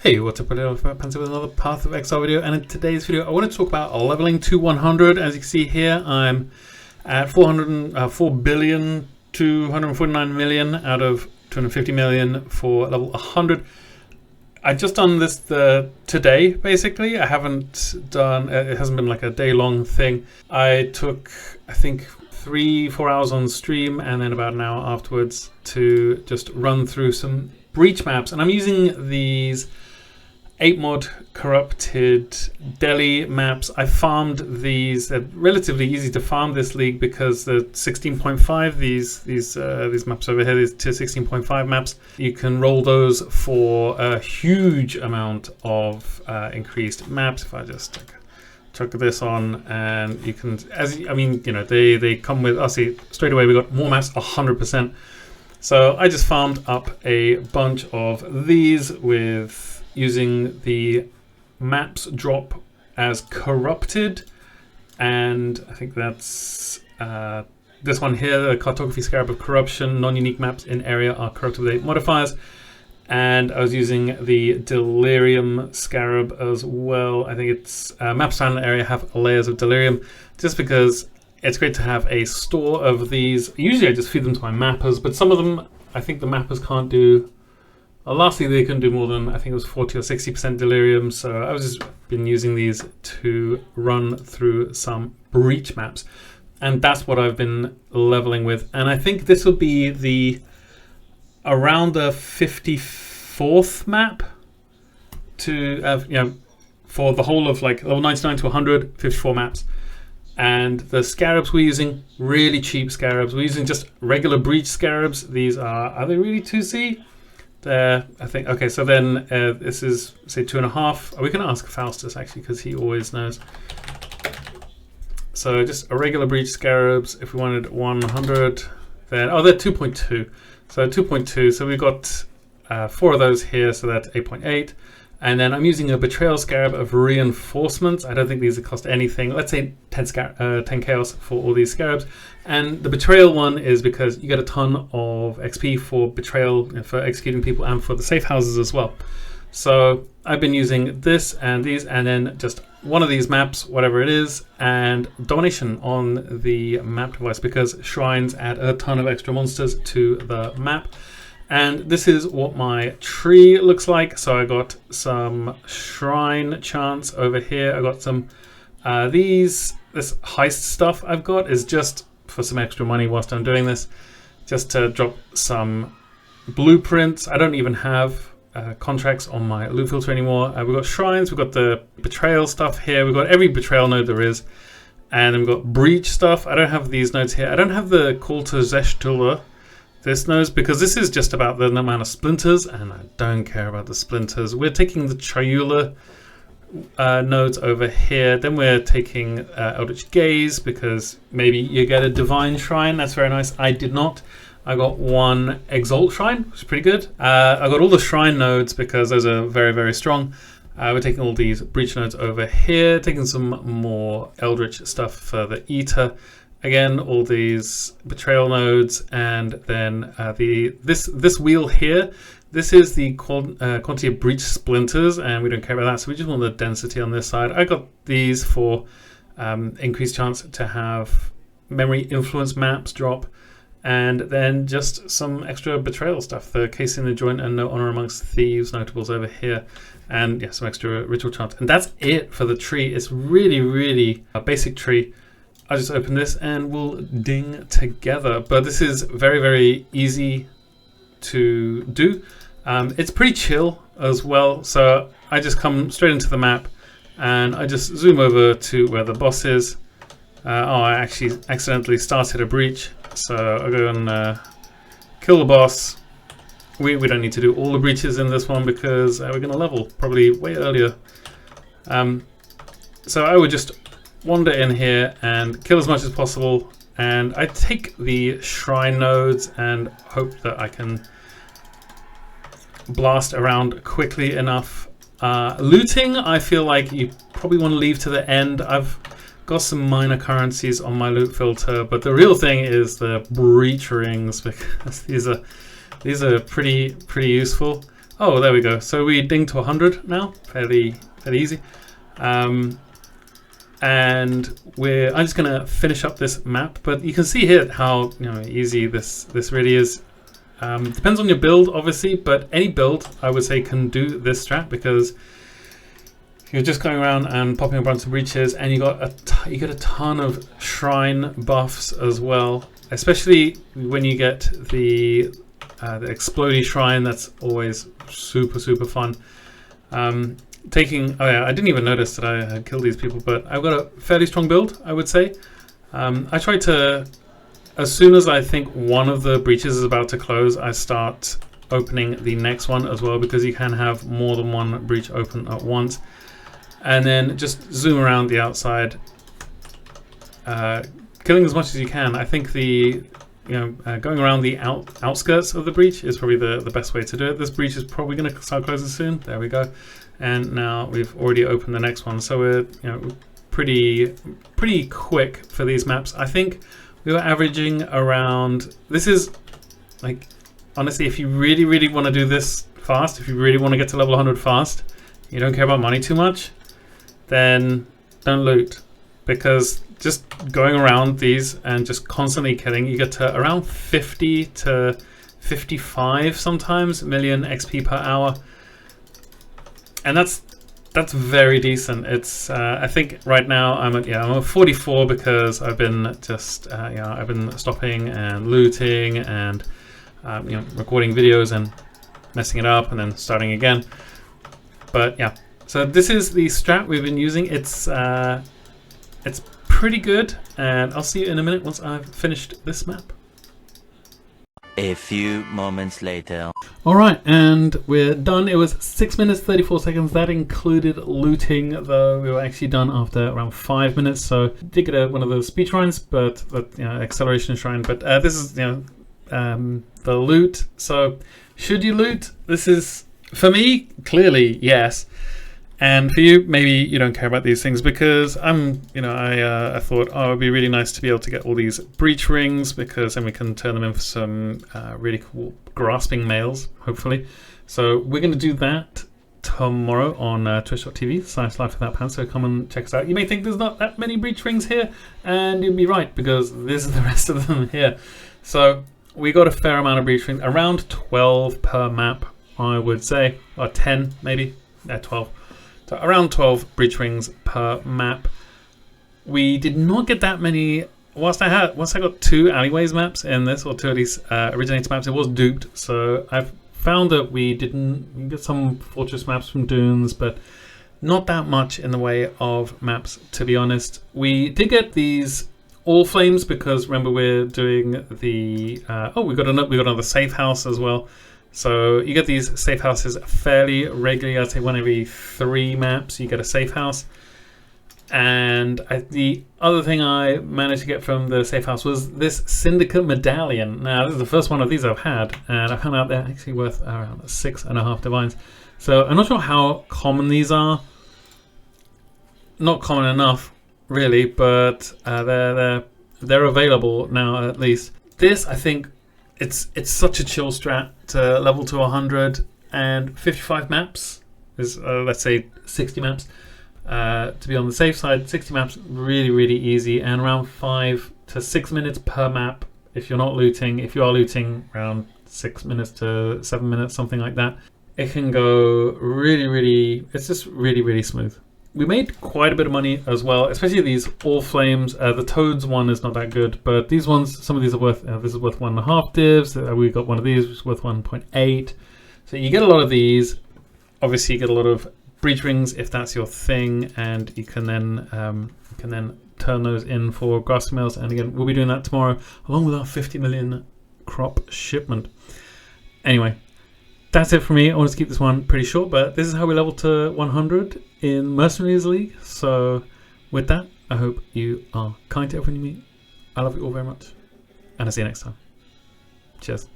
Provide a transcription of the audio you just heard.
Hey, what's up, Pants with another Path of Exile video, and in today's video I want to talk about leveling to 100. As you can see here, I'm at 4,249,000,000 out of 250 million for level 100. I just done this today, basically. I haven't done, it hasn't been like a day-long thing. I took, I think, 3-4 hours on stream and then about an hour afterwards to just run through some breach maps, and I'm using these 8-mod corrupted Delhi maps. I farmed these. They're relatively easy to farm this league because the 16.5, these maps over here, these tier 16.5 maps, you can roll those for a huge amount of increased maps. If I just chuck this on, and you can, they come with, I see straight away we got more maps, 100%. So I just farmed up a bunch of these with using the maps drop as corrupted, and I think that's this one here, the Cartography Scarab of Corruption. Non-unique maps in area are corrupted with 8 modifiers, and I was using the Delirium Scarab as well. I think it's maps around the area have layers of Delirium, just because it's great to have a store of these. Usually I just feed them to my mappers, but some of them I think the mappers can't do. Lastly, they couldn't do more than, I think it was 40 or 60% Delirium, so I was just been using these to run through some breach maps, and that's what I've been leveling with. And I think this will be around the 54th map to for the whole of like level 99 to 100, 54 maps. And the scarabs we're using, really cheap scarabs. We're using just regular breach scarabs. These are they really 2C? I think, okay, so then this is, say, 2.5. We can ask Faustus, actually, because he always knows. So just a regular breach scarabs. If we wanted 100, then, oh, they're 2.2. So 2.2, so we've got 4 of those here, so that's 8.8. And then I'm using a Betrayal Scarab of Reinforcements. I don't think these cost anything. Let's say 10 Chaos for all these Scarabs. And the Betrayal one is because you get a ton of XP for Betrayal, for executing people, and for the safe houses as well. So I've been using this and these, and then just one of these maps, whatever it is, and Domination on the map device, because Shrines add a ton of extra monsters to the map. And this is what my tree looks like. So I got some shrine chants over here. I got some this heist stuff I've got is just for some extra money whilst I'm doing this, just to drop some blueprints. I don't even have contracts on my loot filter anymore. We've got shrines, we've got the betrayal stuff here, we've got every betrayal node there is, and then we've got breach stuff. I don't have these nodes here. I don't have the call to Zeshtula, this knows, because this is just about the amount of splinters, and I don't care about the splinters. We're taking the Chayula nodes over here. Then we're taking Eldritch Gaze, because maybe you get a Divine Shrine. That's very nice. I did not. I got one Exalt Shrine, which is pretty good. I got all the Shrine nodes because those are very, very strong. We're taking all these Breach nodes over here, taking some more Eldritch stuff for the Eater. Again, all these Betrayal nodes, and then this wheel here, this is the quantity of breach splinters, and we don't care about that, so we just want the density on this side. I got these for increased chance to have memory influence maps drop, and then just some extra Betrayal stuff, the Case in the Joint and No Honor Amongst Thieves notables over here, and yeah, some extra ritual chants. And that's it for the tree. It's really, really a basic tree. I'll just open this and we'll ding together. But this is very, very easy to do. It's pretty chill as well. So I just come straight into the map and I just zoom over to where the boss is. I actually accidentally started a breach. So I'll go and kill the boss. We don't need to do all the breaches in this one because we're going to level probably way earlier. So I would just wander in here and kill as much as possible, and I take the shrine nodes and hope that I can blast around quickly enough. Looting, I feel like you probably want to leave to the end. I've got some minor currencies on my loot filter, but the real thing is the breach rings, because these are pretty useful. Oh, there we go. So we dinged to 100 now, fairly easy. And I'm just gonna finish up this map, but you can see here how easy this really is. Depends on your build, obviously, but any build I would say can do this strat, because you're just going around and popping a bunch of breaches, and you get a ton of shrine buffs as well. Especially when you get the explodey shrine, that's always super fun. Oh yeah, I didn't even notice that I had killed these people, but I've got a fairly strong build, I would say. I try to, as soon as I think one of the breaches is about to close, I start opening the next one as well, because you can have more than one breach open at once. And then just zoom around the outside, killing as much as you can. I think going around the outskirts of the breach is probably the best way to do it. This breach is probably going to start closing soon. There we go. And now we've already opened the next one, so we're pretty quick for these maps. I think we were averaging around. This is like, honestly, if you really want to do this fast, if you really want to get to level 100 fast, you don't care about money too much, then don't loot, because just going around these and just constantly killing, you get to around 50 to 55 sometimes million XP per hour, and that's very decent. It's I think right now I'm at 44, because I've been just I've been stopping and looting and recording videos and messing it up and then starting again. But yeah, so this is the strat we've been using. It's pretty good, and I'll see you in a minute once I've finished this map. A few moments later. Alright, and we're done. It was 6 minutes 34 seconds. That included looting, though we were actually done after around 5 minutes. So did get one of those speed shrines, but acceleration shrine. But this is the loot. So should you loot? This is, for me, clearly yes. And for you, maybe you don't care about these things, because I thought, oh, it'd be really nice to be able to get all these breach rings, because then we can turn them in for some really cool grasping mails, hopefully. So we're going to do that tomorrow on twitch.tv/lifewithoutpants. So come and check us out. You may think there's not that many breach rings here, and you'd be right, because this is the rest of them here. So we got a fair amount of breach rings, around 12 per map, I would say, or 10 maybe, 12. So around 12 breach rings per map. We did not get that many. Once I got 2 alleyways maps in this, or 2 of these originator maps, it was duped. So I've found that we get some fortress maps from Dunes, but not that much in the way of maps, to be honest. We did get these all flames, because remember we're doing the we got another safe house as well. So you get these safe houses fairly regularly. I'd say 1 every 3 maps you get a safe house. And the other thing I managed to get from the safe house was this Syndicate Medallion. Now, this is the first one of these I've had, and I found out they're actually worth around 6.5 divines. So I'm not sure how common these are. Not common enough, really, but they're available now at least. This, I think, it's such a chill strat to level to 100 and 55 maps is let's say 60 maps to be on the safe side. 60 maps, really easy, and around 5 to 6 minutes per map if you're not looting. If you are looting, around 6 minutes to 7 minutes, something like that. It can go really, it's just really smooth. We made quite a bit of money as well, especially these all flames. The toads one is not that good, but these ones, some of these are worth, this is worth 1.5 divs. We got one of these, which is worth 1.8. So you get a lot of these. Obviously you get a lot of breach rings if that's your thing, and you can then turn those in for grass mails. And again, we'll be doing that tomorrow, along with our 50 million crop shipment. Anyway, that's it for me. I want to keep this one pretty short, but this is how we level to 100 in Mercenaries League. So with that, I hope you are kind to everyone you meet. I love you all very much, and I'll see you next time. Cheers.